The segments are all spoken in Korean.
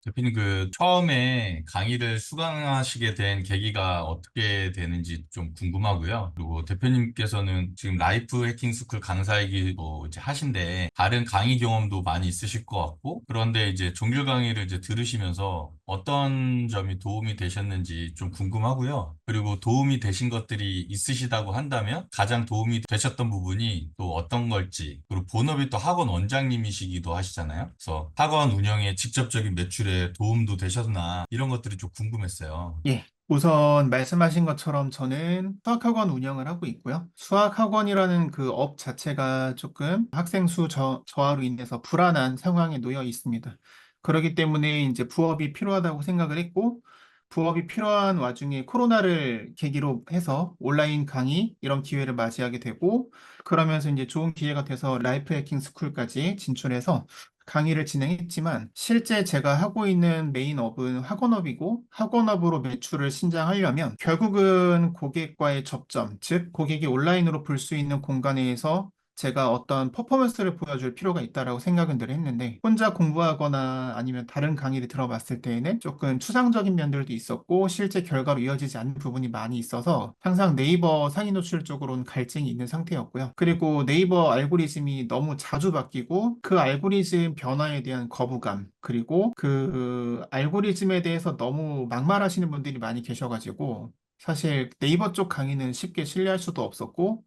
대표님, 처음에 강의를 수강하시게 된 계기가 어떻게 되는지 좀 궁금하고요. 그리고 대표님께서는 지금 라이프 해킹 스쿨 강사이기도 이제 하신데, 다른 강의 경험도 많이 있으실 것 같고, 그런데 이제 종교 강의를 이제 들으시면서 어떤 점이 도움이 되셨는지 좀 궁금하고요. 그리고 도움이 되신 것들이 있으시다고 한다면, 가장 도움이 되셨던 부분이 또 어떤 걸지, 그리고 본업이 또 학원 원장님이시기도 하시잖아요. 그래서 학원 운영에 직접적인 매출에 도움도 되셨나, 이런 것들이 좀 궁금했어요. 예. 우선 말씀하신 것처럼 저는 수학학원 운영을 하고 있고요. 수학학원이라는 그 업 자체가 조금 학생 수 저하로 인해서 불안한 상황에 놓여 있습니다. 그렇기 때문에 이제 부업이 필요하다고 생각을 했고, 부업이 필요한 와중에 코로나를 계기로 해서 온라인 강의 이런 기회를 맞이하게 되고, 그러면서 이제 좋은 기회가 돼서 라이프 해킹 스쿨까지 진출해서 강의를 진행했지만 실제 제가 하고 있는 메인업은 학원업이고 학원업으로 매출을 신장하려면 결국은 고객과의 접점, 즉 고객이 온라인으로 볼 수 있는 공간에서 제가 어떤 퍼포먼스를 보여줄 필요가 있다라고 생각은 늘 했는데 혼자 공부하거나 아니면 다른 강의를 들어봤을 때에는 조금 추상적인 면들도 있었고 실제 결과로 이어지지 않는 부분이 많이 있어서 항상 네이버 상위 노출 쪽으로는 갈증이 있는 상태였고요. 그리고 네이버 알고리즘이 너무 자주 바뀌고 그 알고리즘 변화에 대한 거부감 그리고 그 알고리즘에 대해서 너무 막말하시는 분들이 많이 계셔가지고 사실 네이버 쪽 강의는 쉽게 신뢰할 수도 없었고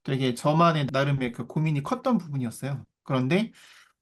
되게 저만의 나름의 그 고민이 컸던 부분이었어요. 그런데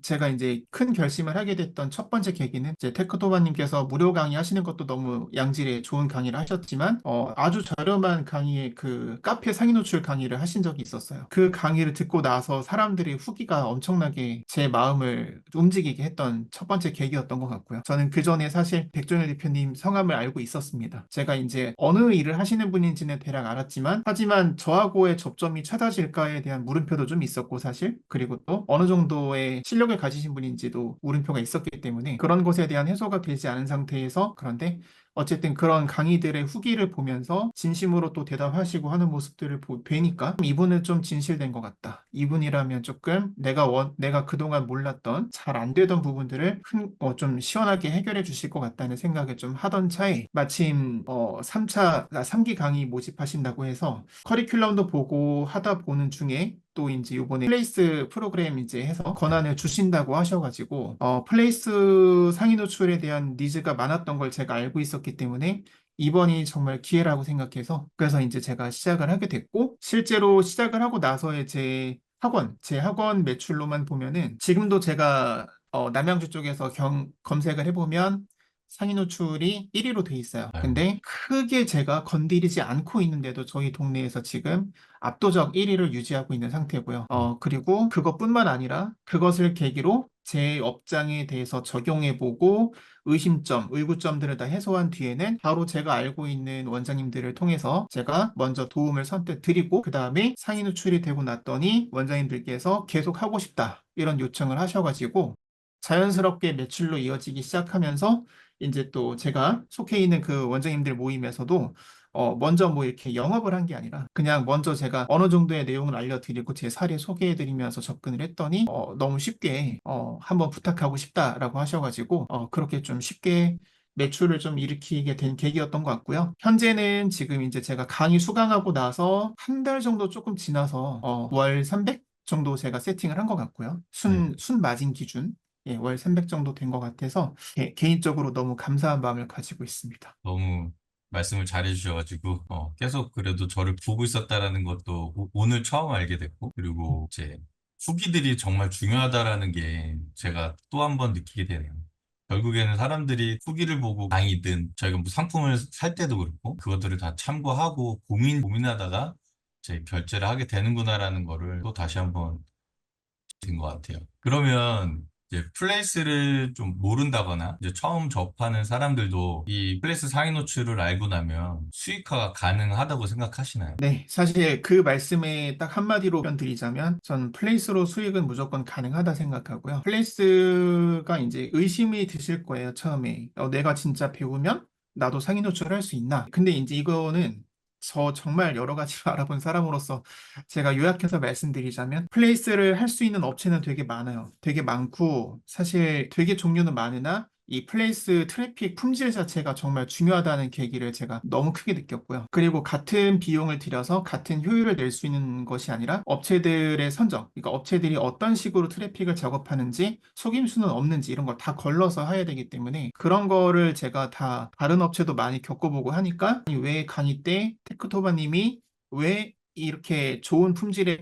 제가 이제 큰 결심을 하게 됐던 첫 번째 계기는 이제 테크토바님께서 무료 강의 하시는 것도 너무 양질의 좋은 강의를 하셨지만 아주 저렴한 강의의 그 카페 상위 노출 강의를 하신 적이 있었어요. 그 강의를 듣고 나서 사람들의 후기가 엄청나게 제 마음을 움직이게 했던 첫 번째 계기였던 것 같고요. 저는 그 전에 사실 백종일 대표님 성함을 알고 있었습니다. 제가 이제 어느 일을 하시는 분인지는 대략 알았지만 하지만 저하고의 접점이 찾아질까에 대한 물음표도 좀 있었고 사실 그리고 또 어느 정도의 실력을 가지신 분인지도 물음표가 있었기 때문에 그런 것에 대한 해소가 되지 않은 상태에서 그런데 어쨌든 그런 강의들의 후기를 보면서 진심으로 또 대답하시고 하는 모습들을 뵈니까 이분은 좀 진실된 것 같다. 이분이라면 조금 내가 그동안 몰랐던 잘 안 되던 부분들을 좀 시원하게 해결해 주실 것 같다는 생각을 좀 하던 차에 마침 3기 강의 모집하신다고 해서 커리큘럼도 보고 하다 보는 중에 또 이제 이번에 플레이스 프로그램 이제 해서 네. 권한을 주신다고 하셔가지고 플레이스 상위 노출에 대한 니즈가 많았던 걸 제가 알고 있었기 때문에 이번이 정말 기회라고 생각해서 그래서 이제 제가 시작을 하게 됐고 실제로 시작을 하고 나서의 제 학원 매출로만 보면은 지금도 제가 남양주 쪽에서 검색을 해보면 상위 노출이 1위로 돼 있어요. 아유, 근데 크게 제가 건드리지 않고 있는데도 저희 동네에서 지금 압도적 1위를 유지하고 있는 상태고요. 그리고 그것뿐만 아니라 그것을 계기로 제 업장에 대해서 적용해보고 의심점, 의구점들을 다 해소한 뒤에는 바로 제가 알고 있는 원장님들을 통해서 제가 먼저 도움을 선뜻 드리고 그 다음에 상위 노출이 되고 났더니 원장님들께서 계속 하고 싶다 이런 요청을 하셔가지고 자연스럽게 매출로 이어지기 시작하면서 이제 또 제가 속해 있는 그 원장님들 모임에서도 먼저 뭐 이렇게 영업을 한 게 아니라 그냥 먼저 제가 어느 정도의 내용을 알려드리고 제 사례 소개해드리면서 접근을 했더니 너무 쉽게 한번 부탁하고 싶다라고 하셔가지고 그렇게 좀 쉽게 매출을 좀 일으키게 된 계기였던 것 같고요. 현재는 지금 이제 제가 강의 수강하고 나서 한 달 정도 조금 지나서 월 300 정도 제가 세팅을 한 것 같고요. 네. 순 마진 기준. 예, 월 300 정도 된 것 같아서 개인적으로 너무 감사한 마음을 가지고 있습니다. 너무 말씀을 잘해 주셔가지고, 계속 그래도 저를 보고 있었다라는 것도 오늘 처음 알게 됐고, 그리고 이제 후기들이 정말 중요하다라는 게 제가 또 한 번 느끼게 되네요. 결국에는 사람들이 후기를 보고 강의든 저희가 뭐 상품을 살 때도 그렇고, 그것들을 다 참고하고 고민하다가 이제 결제를 하게 되는구나라는 거를 또 다시 한번 된 것 같아요. 그러면 이제 플레이스를 좀 모른다거나 이제 처음 접하는 사람들도 이 플레이스 상위 노출을 알고 나면 수익화가 가능하다고 생각하시나요? 네, 사실 그 말씀에 딱 한마디로 표현 드리자면 전 플레이스로 수익은 무조건 가능하다 생각하고요. 플레이스가 이제 의심이 드실 거예요, 처음에. 내가 진짜 배우면 나도 상위 노출을 할 수 있나? 근데 이제 이거는 저 정말 여러 가지로 알아본 사람으로서 제가 요약해서 말씀드리자면 플레이스를 할 수 있는 업체는 되게 많아요. 되게 많고 사실 되게 종류는 많으나 이 플레이스 트래픽 품질 자체가 정말 중요하다는 계기를 제가 너무 크게 느꼈고요. 그리고 같은 비용을 들여서 같은 효율을 낼 수 있는 것이 아니라 업체들의 선정, 그러니까 업체들이 어떤 식으로 트래픽을 작업하는지 속임수는 없는지 이런 걸 다 걸러서 해야 되기 때문에 그런 거를 제가 다 다른 업체도 많이 겪어보고 하니까 아니, 왜 강의 때 테크토바님이 왜 이렇게 좋은 품질의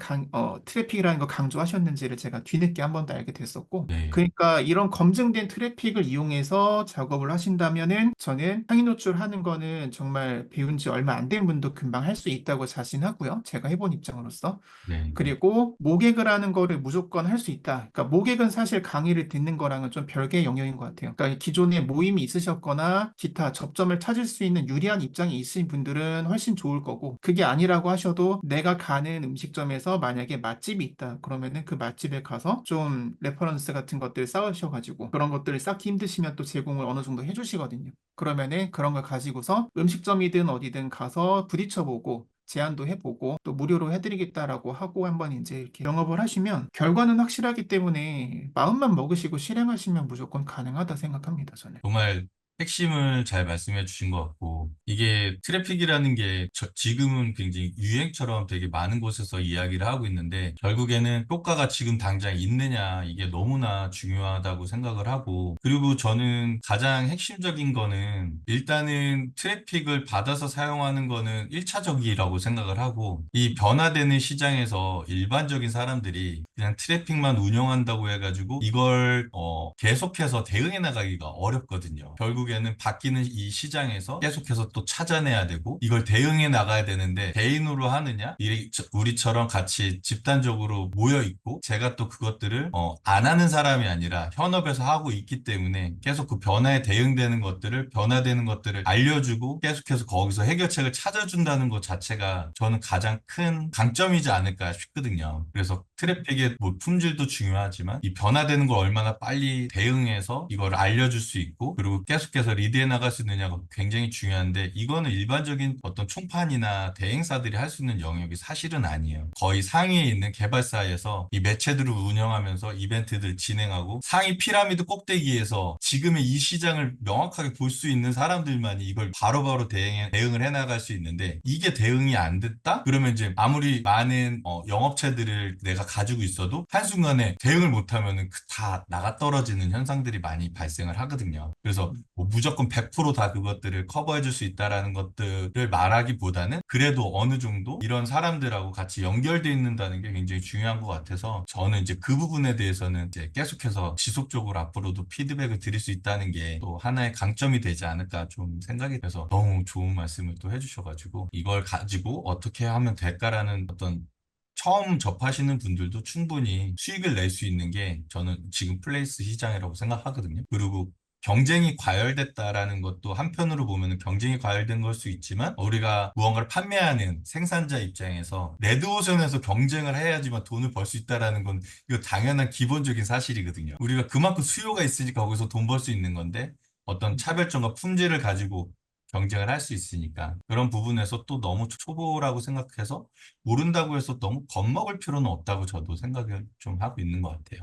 트래픽이라는 걸 강조하셨는지를 제가 뒤늦게 한 번 더 알게 됐었고, 네, 그러니까 이런 검증된 트래픽을 이용해서 작업을 하신다면은 저는 상위 노출하는 거는 정말 배운 지 얼마 안 된 분도 금방 할 수 있다고 자신하고요. 제가 해본 입장으로서. 네, 그리고 모객을 하는 거를 무조건 할 수 있다. 그러니까 모객은 사실 강의를 듣는 거랑은 좀 별개의 영역인 것 같아요. 그러니까 기존에 모임이 있으셨거나 기타 접점을 찾을 수 있는 유리한 입장이 있으신 분들은 훨씬 좋을 거고 그게 아니라고 하셔도 내가 가는 음식점에서 만약에 맛집이 있다. 그러면은 그 맛집에 가서 좀 레퍼런스 같은 것들 쌓으셔가지고 그런 것들을 쌓기 힘드시면 또 제공을 어느 정도 해주시거든요. 그러면은 그런 걸 가지고서 음식점이든 어디든 가서 부딪혀보고 제안도 해보고 또 무료로 해드리겠다라고 하고 한번 이제 이렇게 영업을 하시면 결과는 확실하기 때문에 마음만 먹으시고 실행하시면 무조건 가능하다 생각합니다, 저는. 정말 핵심을 잘 말씀해 주신 것 같고, 이게 트래픽이라는 게 지금은 굉장히 유행처럼 되게 많은 곳에서 이야기를 하고 있는데, 결국에는 효과가 지금 당장 있느냐, 이게 너무나 중요하다고 생각을 하고, 그리고 저는 가장 핵심적인 거는 일단은 트래픽을 받아서 사용하는 거는 1차적이라고 생각을 하고, 이 변화되는 시장에서 일반적인 사람들이 그냥 트래픽만 운영한다고 해가지고 이걸 계속해서 대응해 나가기가 어렵거든요. 결국에는 바뀌는 이 시장에서 계속해서 또 찾아내야 되고 이걸 대응해 나가야 되는데 개인으로 하느냐? 우리처럼 같이 집단적으로 모여 있고 제가 또 그것들을 안 하는 사람이 아니라 현업에서 하고 있기 때문에 계속 그 변화에 대응되는 것들을 변화되는 것들을 알려주고 계속해서 거기서 해결책을 찾아준다는 것 자체가 저는 가장 큰 강점이지 않을까 싶거든요. 그래서 트래픽의 뭐 품질도 중요하지만 이 변화되는 걸 얼마나 빨리 대응해서 이걸 알려줄 수 있고 그리고 계속해서 리드해 나갈 수 있느냐가 굉장히 중요한데 이거는 일반적인 어떤 총판이나 대행사들이 할 수 있는 영역이 사실은 아니에요. 거의 상위에 있는 개발사에서 이 매체들을 운영하면서 이벤트들 진행하고 상위 피라미드 꼭대기에서 지금의 이 시장을 명확하게 볼 수 있는 사람들만이 이걸 바로바로 대응을 해나갈 수 있는데 이게 대응이 안 됐다? 그러면 이제 아무리 많은 영업체들을 내가 가지고 있어도 한순간에 대응을 못하면은 다 나가 떨어지는 현상들이 많이 발생을 하거든요. 그래서 뭐 무조건 100%다 그것들을 커버해 줄 수 있다라는 것들을 말하기보다는 그래도 어느 정도 이런 사람들하고 같이 연결돼 있는다는 게 굉장히 중요한 것 같아서 저는 이제 그 부분에 대해서는 이제 계속해서 지속적으로 앞으로도 피드백을 드릴 수 있다는 게 또 하나의 강점이 되지 않을까 좀 생각이 돼서 너무 좋은 말씀을 또 해주셔가지고 이걸 가지고 어떻게 하면 될까라는 어떤 처음 접하시는 분들도 충분히 수익을 낼 수 있는 게 저는 지금 플레이스 시장이라고 생각하거든요. 그리고 경쟁이 과열됐다라는 것도 한편으로 보면 경쟁이 과열된 걸 수 있지만 우리가 무언가를 판매하는 생산자 입장에서 레드오션에서 경쟁을 해야지만 돈을 벌 수 있다라는 건 이거 당연한 기본적인 사실이거든요. 우리가 그만큼 수요가 있으니까 거기서 돈 벌 수 있는 건데 어떤 차별점과 품질을 가지고 경쟁을 할 수 있으니까 그런 부분에서 또 너무 초보라고 생각해서 모른다고 해서 너무 겁먹을 필요는 없다고 저도 생각을 좀 하고 있는 것 같아요.